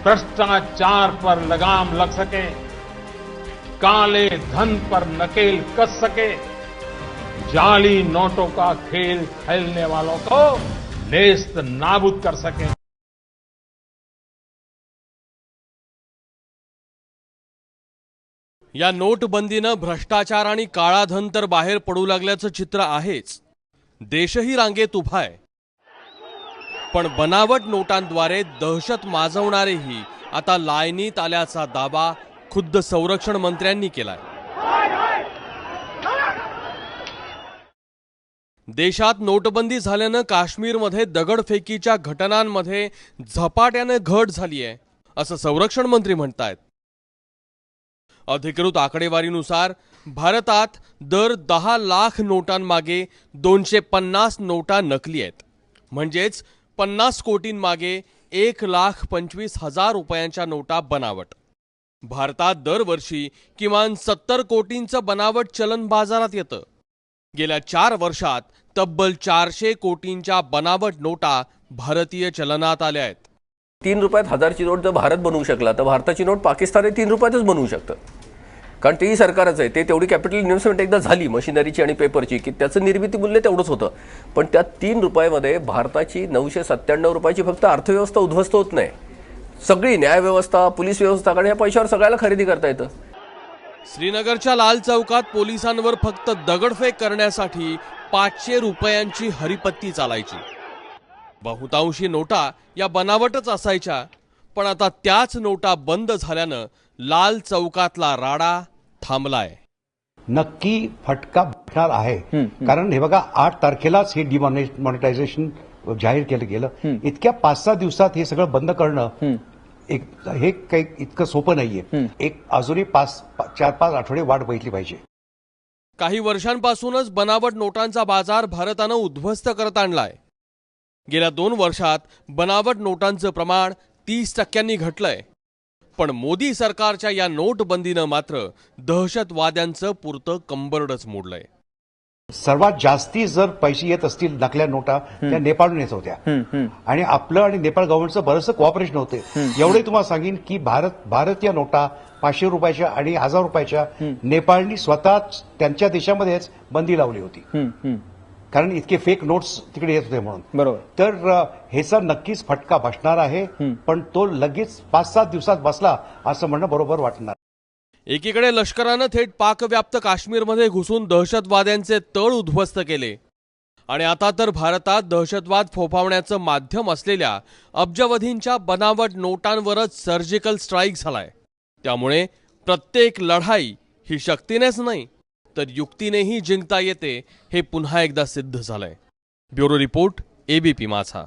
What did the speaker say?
भ्रष्टाचार पर लगाम लग सके, काले धन पर नकेल कस सके, जाली नोटों का खेल खेलने वालों को नेस्त नाबूद कर सके। या नोटबंदीनं भ्रष्टाचार आणि काळा धन तर बाहेर पडू लागल्याचं चित्र आहेच। देशही रांगेत उभा आहे, पण बनावट नोटांद्वारे दहशत माजवणारेही आता लायनीत आल्याचा दावा खुद्द संरक्षण मंत्र्यांनी केलाय। देशात नोटबंदी झाल्यानं काश्मीरमध्ये दगडफेकीच्या घटनांमध्ये झपाट्याने घट झाली आहे असं संरक्षण मंत्री म्हणतायत। अधिकृत आकडेवारीनुसार भारतात दर 10 लाख नोटांमागे 250 नोटा नकली आहेत, म्हणजेच 50 कोटींमागे 1,25,000 रुपयांच्या नोटा बनावट। भारतात दरवर्षी किमान 70 कोटींचं बनावट चलन बाजारात येतं। गेल्या 4 वर्षात तब्बल 400 कोटींच्या बनावट नोटा भारतीय चलनात आल्या आहेत। 3 रुपयात 1000ची नोट जर भारत बनवू शकला तर भारताची नोट पाकिस्तान 3 रुपयातच बनवू शकतं, कारण तेही सरकारच आहे। ते तेवढी कॅपिटल इन्व्हेस्टमेंट एकदा झाली मशिनरीची आणि पेपरची की त्याचं निर्मिती मूल्य तेवढंच होतं, पण त्या 3 रुपयामध्ये भारताची 997 रुपयाची फक्त अर्थव्यवस्था उद्ध्वस्त होत नाही, सगळी न्यायव्यवस्था, पोलीस व्यवस्था, कारण या पैशावर सगळ्याला खरेदी करता येतं। श्रीनगरच्या लाल चौकात पोलिसांवर फक्त दगडफेक करण्यासाठी 500 रुपयांची हरिपत्ती चालायची। बहुतांशी नोटा या बनावटच असायच्या, पण आता त्याच नोटा बंद झाल्यानं लाल चौकातला राडा थांबलाय। नक्की फटका बसणार आहे, कारण हे बघा 8 तारखेलाच हे डिमॉनिटायझेशन जाहीर केलं गेलं। इतक्या 5-6 दिवसात हे सगळं बंद करणं हे काही इतकं सोपं नाहीये। एक अजूनही 4-5 आठवडे वाट बघितली पाहिजे। काही वर्षांपासूनच बनावट नोटांचा बाजार भारतानं उद्ध्वस्त करत आणलाय। गेल्या 2 वर्षात बनावट नोटांचं प्रमाण 30% घटलंय, पण मोदी सरकारच्या या नोटबंदीनं मात्र दहशतवाद्यांचं पुरतं कंबरडच मोडलंय। सर्वात जास्ती जर पैसे येत असतील नकल्या नोटा त्या नेपाळहून येत होत्या, आणि आपलं आणि नेपाळ गव्हर्नमेंटचं बरंचसं कॉपरेशन होते। एवढे तुम्हाला सांगेन की भारतीय नोटा 500 रुपयाच्या आणि 1000 रुपयाच्या नेपाळनी स्वतः त्यांच्या देशामध्येच बंदी लावली होती, कारण इतके फेक नोट्स तिकडे येत होते म्हणून। बरोबर। तर ह्याचा नक्कीच फटका बसणार आहे, पण तो लगेच 5-7 दिवसात बसला असं म्हणणं बरोबर वाटणार। एकीकडे लष्करानं थेट पाकव्याप्त काश्मीरमध्ये घुसून दहशतवाद्यांचे तळ उद्ध्वस्त केले, आणि आता तर भारतात दहशतवाद फोफावण्याचं माध्यम असलेल्या अब्जावधींच्या बनावट नोटांवरच सर्जिकल स्ट्राईक झालाय। त्यामुळे प्रत्येक लढाई ही शक्तीनेच नाही तर युक्तीनेही जिंकता येते हे पुन्हा एकदा सिद्ध झालंय। ब्युरो रिपोर्ट, ABP माझा।